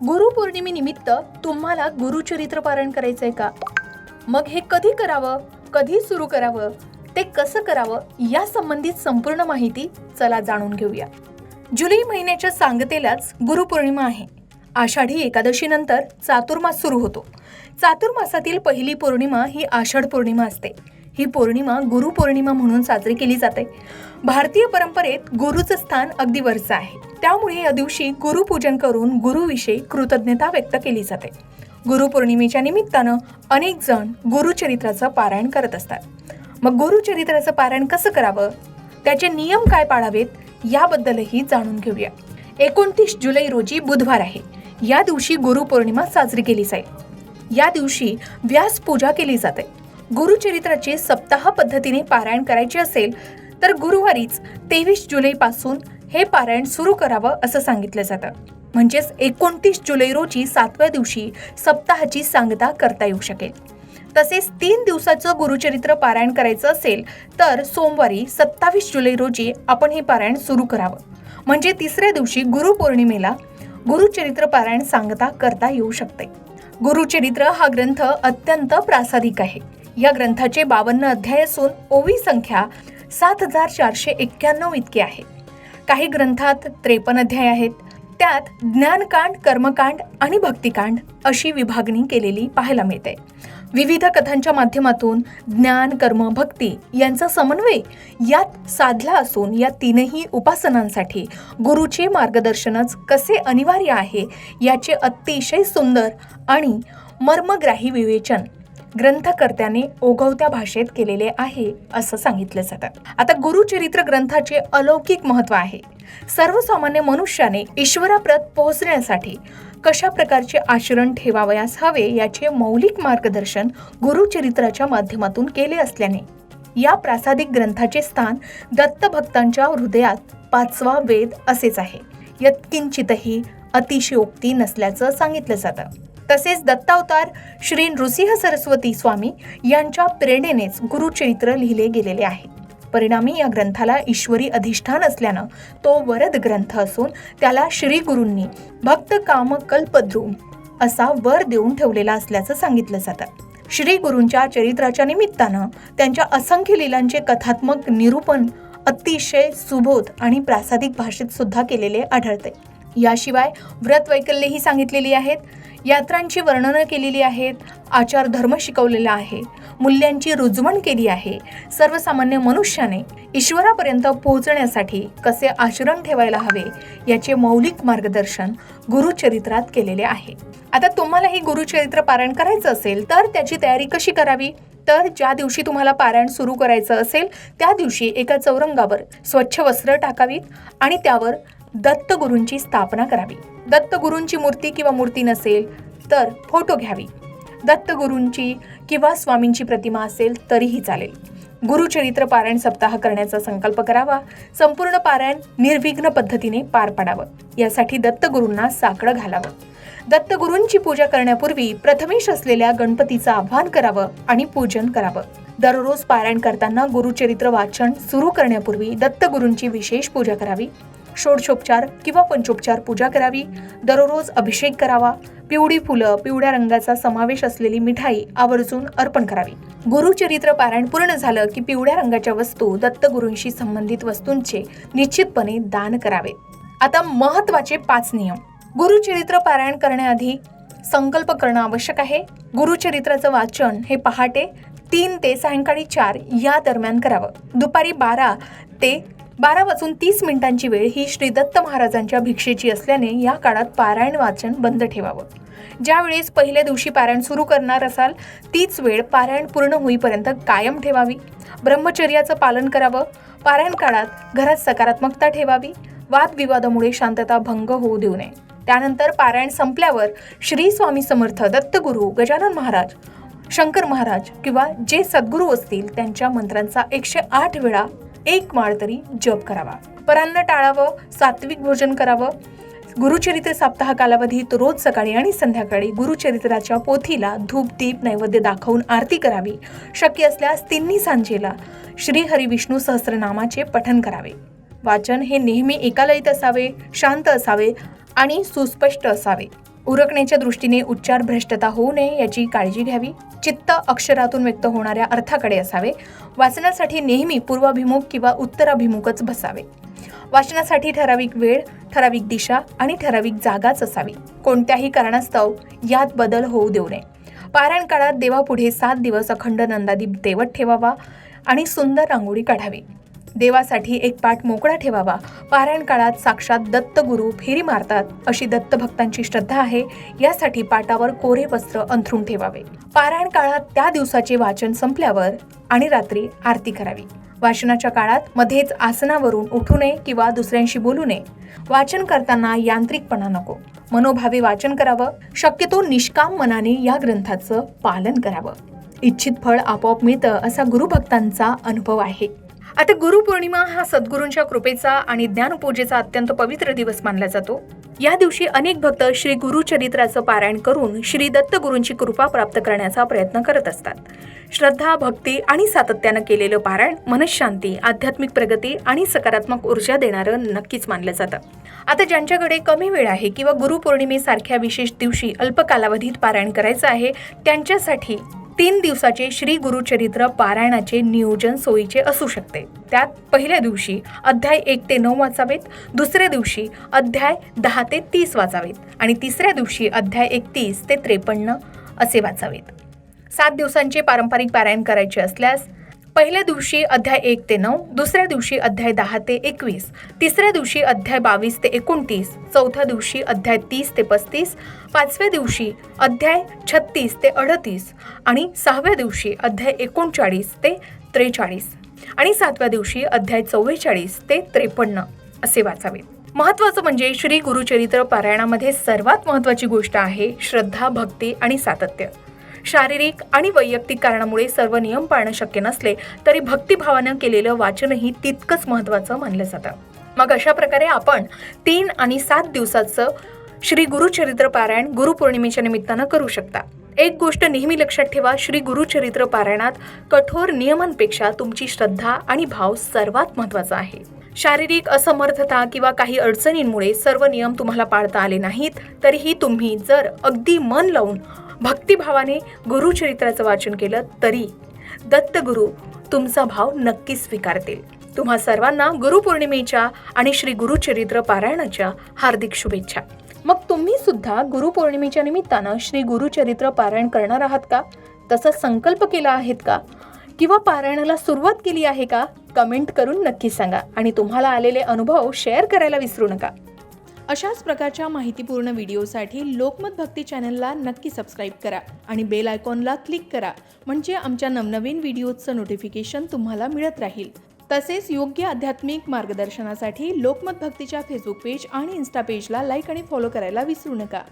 गुरुपौर्णिमेनिमित्त तुम्हाला गुरुचरित्र पारायण करायचंय का? मग हे कधी करावं, कधी सुरू करावं, ते कसं करावं या संबंधित संपूर्ण माहिती चला जाणून घेऊया. जुलै महिन्याच्या सांगतेलाच गुरुपौर्णिमा आहे. आषाढी एकादशी नंतर चातुर्मास सुरू होतो. चातुर्मासातील पहिली पौर्णिमा ही आषाढ पौर्णिमा असते. ही पौर्णिमा गुरुपौर्णिमा म्हणून साजरी केली जाते. भारतीय परंपरेत गुरुचं स्थान अगदी वरचं आहे. त्यामुळे या दिवशी गुरुपूजन करून गुरुविषयी कृतज्ञता व्यक्त केली जाते. गुरुपौर्णिमेच्या निमित्तानं अनेक जण गुरुचरित्राचं पारायण करत असतात. मग गुरुचरित्राचं पारायण कसं करावं, त्याचे नियम काय पाळावेत याबद्दलही जाणून घेऊया. 29 जुलै रोजी बुधवार आहे. या दिवशी गुरुपौर्णिमा साजरी केली जाईल. या दिवशी व्यास पूजा केली जाते. गुरुचरित्राचे सप्ताह पद्धतीने पारायण करायचे असेल तर गुरुवारीच 23 जुलैपासून हे पारायण सुरू करावं असं सांगितलं जातं. म्हणजेच 29 जुलै रोजी 7व्या दिवशी सप्ताहाची सांगता करता येऊ शकेल. तसेच 3 दिवसाचं गुरुचरित्र पारायण करायचं असेल तर सोमवारी 27 जुलै रोजी आपण हे पारायण सुरू करावं. म्हणजे तिसऱ्या दिवशी गुरुपौर्णिमेला गुरुचरित्र पारायण सांगता करता येऊ शकते. गुरुचरित्र हा ग्रंथ अत्यंत प्रासादिक आहे. या ग्रंथाचे 52 अध्याय असून ओवी संख्या 7491 इतकी आहे. काही ग्रंथात 53 अध्याय आहेत. त्यात ज्ञानकांड, कर्मकांड आणि भक्तिकांड अशी विभागणी केलेली पाहायला मिळते. विविध कथांच्या माध्यमातून ज्ञान, कर्म, भक्ती यांचा समन्वय यात साधला असून या तीनही उपासनांसाठी गुरुचे मार्गदर्शनच कसे अनिवार्य आहे याचे अतिशय सुंदर आणि मर्मग्राही विवेचन ग्रंथकर्त्याने ओघवत्या भाषेत केलेले आहे असं सांगितलं जातं. आता गुरुचरित्र ग्रंथाचे अलौकिक महत्त्व आहे. सर्वसामान्य मनुष्याने ईश्वराप्रत पोहोचण्यासाठी कशा प्रकारचे आचरण ठेवावयास हवे याचे मौलिक मार्गदर्शन गुरुचरित्राच्या माध्यमातून केले असल्याने या प्रासादिक ग्रंथाचे स्थान दत्तभक्तांच्या हृदयात 5वा वेद असेच आहे. यत्किंचितही अतिशयोक्ती नसल्याचं सांगितलं जातं. तसेच दत्तावतार श्री नृसिंह सरस्वती स्वामी यांच्या प्रेरणेनेच गुरुचरित्र लिहिले गेलेले आहे. परिणामी या ग्रंथाला ईश्वरी अधिष्ठान असल्यानं तो वरद ग्रंथ असून त्याला श्री गुरूंनी भक्त काम कल्पद्रुम असा वर देऊन ठेवलेला असल्याचं सांगितलं जातं. श्री गुरूंच्या चरित्राच्या निमित्तानं त्यांच्या असंख्य लीलांचे कथात्मक निरूपण अतिशय सुबोध आणि प्रासादिक भाषेत सुद्धा केलेले आढळते. याशिवाय व्रत वैकल्यही सांगितलेली आहेत. यात्रांची वर्णनं केलेली आहेत. आचार धर्म शिकवलेला आहे. मूल्यांची रुजवण केली आहे. सर्वसामान्य मनुष्याने ईश्वरापर्यंत पोहोचण्यासाठी कसे आचरण ठेवायला हवे याचे मौलिक मार्गदर्शन गुरुचरित्रात केलेले आहे. आता तुम्हाला हे गुरुचरित्र पारायण करायचं असेल तर त्याची तयारी कशी करावी, तर ज्या दिवशी तुम्हाला पारायण सुरू करायचं असेल त्या दिवशी एका चौरंगावर स्वच्छ वस्त्र टाकावीत आणि त्यावर दत्तगुरूंची स्थापना करावी. दत्तगुरूंची मूर्ती किंवा मूर्ती नसेल तर फोटो घ्यावी. दत्तगुरूंची किंवा स्वामींची प्रतिमा असेल तरीही चालेल. गुरुचरित्र पारायण सप्ताह करण्याचा संकल्प करावा. संपूर्ण पारायण निर्विघ्न पद्धतीने पार पाडावं. यासाठी दत्तगुरूंना साकडं घालावं. दत्तगुरूंची पूजा करण्यापूर्वी प्रथमेश असलेल्या गणपतीचं आवाहन करावं आणि पूजन करावं. दररोज पारायण करताना गुरुचरित्र वाचन सुरू करण्यापूर्वी दत्तगुरूंची विशेष पूजा करावी. षोडशोपचार किंवा पंचोपचार पूजा करावी. दररोज अभिषेक करावा. पिवळी फुलं, पिवळ्या रंगाचा समावेश असलेली मिठाई आवर्जून अर्पण करावी. गुरुचरित्र पारायण पूर्ण झालं की पिवळ्या रंगाच्या वस्तू, दत्तगुरूंशी संबंधित वस्तूंचे निश्चितपणे दान करावे. आता महत्त्वाचे 5 नियम. गुरुचरित्र पारायण करण्याआधी संकल्प करणं आवश्यक आहे. गुरुचरित्राचं वाचन हे पहाटे 3 ते सायंकाळी 4 या दरम्यान करावं. दुपारी 12 ते 12:30 वेळ ही श्री दत्त महाराजांच्या भिक्षेची असल्याने या काळात पारायण वाचन बंद ठेवावं. ज्या वेळेस पहिल्या दिवशी पारायण सुरू करणार असाल तीच वेळ पारायण पूर्ण होईपर्यंत कायम ठेवावी. ब्रह्मचर्याचं पालन करावं. पारायण काळात घरात सकारात्मकता ठेवावी. वादविवादामुळे शांतता भंग होऊ देऊ नये. त्यानंतर पारायण संपल्यावर श्री स्वामी समर्थ, दत्तगुरू, गजानन महाराज, शंकर महाराज किंवा जे सद्गुरू असतील त्यांच्या मंत्रांचा 108 वेळा 1 माळ तरी जप करावा. परान्न टाळावं. सात्विक भोजन करावं. गुरुचरित्र सप्ताह कालावधीत रोज सकाळी आणि संध्याकाळी गुरुचरित्राच्या पोथीला धूप, दीप, नैवेद्य दाखवून आरती करावी. शक्य असल्यास तिन्ही सांजेला श्री हरी विष्णू सहस्रनामाचे पठण करावे. वाचन हे नेहमी एकालयित असावे, शांत असावे आणि सुस्पष्ट असावे. उरकण्याच्या दृष्टीने उच्चार भ्रष्टता होऊ नये याची काळजी घ्यावी. चित्त अक्षरातून व्यक्त होणाऱ्या अर्थाकडे असावे. वाचनासाठी नेहमी पूर्वाभिमुख किंवा उत्तराभिमुखच बसावे. वाचनासाठी ठराविक वेळ, ठराविक दिशा आणि ठराविक जागाच असावी. कोणत्याही कारणास्तव यात बदल होऊ देऊ नये. पारायण काळात देवापुढे 7 दिवस अखंड नंदादीप तेवत ठेवावा आणि सुंदर रांगोळी काढावी. देवासाठी एक पाट मोकळा ठेवावा. पारायण काळात साक्षात दत्त गुरु फेरी मारतात अशी दत्त भक्तांची श्रद्धा आहे. यासाठी पाटावर कोरे वस्त्र अंथरून ठेवावे. पारायण काळात त्या दिवसाचे वाचन संपल्यावर आणि रात्री आरती करावी. वाचनाच्या काळात मध्येच आसनावरून उठू नये किंवा दुसऱ्यांशी बोलू नये. वाचन करताना यांत्रिकपणा नको. मनोभावे वाचन करावं. शक्यतो निष्काम मनाने या ग्रंथाचं पालन करावं. इच्छित फळ आपोआप मिळतं असा गुरुभक्तांचा अनुभव आहे. आता गुरुपौर्णिमा हा सद्गुरूंच्या कृपेचा आणि ज्ञानपूजेचा अत्यंत पवित्र दिवस मानला जातो. या दिवशी अनेक भक्त श्री गुरुचरित्राचं पारायण करून श्री दत्त गुरूंची कृपा प्राप्त करण्याचा प्रयत्न करत असतात. श्रद्धा, भक्ती आणि सातत्यानं केलेलं पारायण मनःशांती, आध्यात्मिक प्रगती आणि सकारात्मक ऊर्जा देणारं नक्कीच मानलं जातं. आता ज्यांच्याकडे कमी वेळ आहे किंवा गुरुपौर्णिमेसारख्या विशेष दिवशी अल्प कालावधीत पारायण करायचं आहे, त्यांच्यासाठी 3 दिवसाचे श्री गुरुचरित्र पारायणाचे नियोजन सोयीचे असू शकते. त्यात पहिल्या दिवशी अध्याय 1 ते 9 वाचावेत, दुसऱ्या दिवशी अध्याय 10 ते 30 वाचावेत आणि तिसऱ्या दिवशी अध्याय 31 ते 53 असे वाचावेत. 7 दिवसांचे पारंपरिक पारायण करायचे असल्यास पहिल्या दिवशी अध्याय 1 ते 9, दुसऱ्या दिवशी अध्याय 10 ते 21, तिसऱ्या दिवशी अध्याय 22 ते 29, चौथ्या दिवशी अध्याय 30 ते 35, पाचव्या दिवशी अध्याय 36 ते 38 आणि 6व्या दिवशी अध्याय 39 ते 43 आणि 7व्या दिवशी अध्याय 44 ते 53 असे वाचावे. महत्त्वाचं म्हणजे श्री गुरुचरित्र पारायणामध्ये सर्वात महत्त्वाची गोष्ट आहे श्रद्धा, भक्ती आणि सातत्य. शारीरिक आणि वैयक्तिक कारणामुळे सर्व नियम पाळणं शक्य नसले तरी भक्तिभावानं केलेलं वाचनही तितकंच महत्त्वाचं मानलं जातं. मग अशा प्रकारे आपण 3 आणि 7 दिवसाचं श्री गुरुचरित्र पारायण गुरुपौर्णिमेच्या निमित्तानं करू शकता. एक गोष्ट नेहमी लक्षात ठेवा, श्री गुरुचरित्र पारायणात कठोर नियमांपेक्षा तुमची श्रद्धा आणि भाव सर्वात महत्त्वाचा आहे. शारीरिक असमर्थता किंवा काही अडचणींमुळे सर्व नियम तुम्हाला पाळता आले नाहीत तरीही तुम्ही जर अगदी मन लावून भक्तिभावाने गुरुचरित्राचं वाचन केलं तरी दत्तगुरु तुमचा भाव नक्की स्वीकारतील. तुम्हा सर्वांना गुरुपौर्णिमेच्या आणि श्री गुरुचरित्र पारायणाच्या हार्दिक शुभेच्छा. मग तुम्ही सुद्धा गुरुपौर्णिमेच्या निमित्तानं श्री गुरुचरित्र पारायण करणार आहात का? तसा संकल्प केला आहेत का? किंवा पारायणाला सुरुवात केली आहे का? कमेंट करून नक्की सांगा आणि तुम्हाला आलेले अनुभव शेअर करायला विसरू नका. अशाच प्रकारच्या माहितीपूर्ण व्हिडिओसाठी लोकमत भक्ती चॅनलला नक्की सबस्क्राईब करा आणि बेल आयकॉनला क्लिक करा, म्हणजे आमच्या नवनवीन व्हिडिओचं नोटिफिकेशन तुम्हाला मिळत राहील. तसेच योग्य आध्यात्मिक मार्गदर्शनासाठी लोकमत भक्तीच्या फेसबुक पेज आणि इन्स्टा पेजला लाईक आणि फॉलो करायला विसरू नका.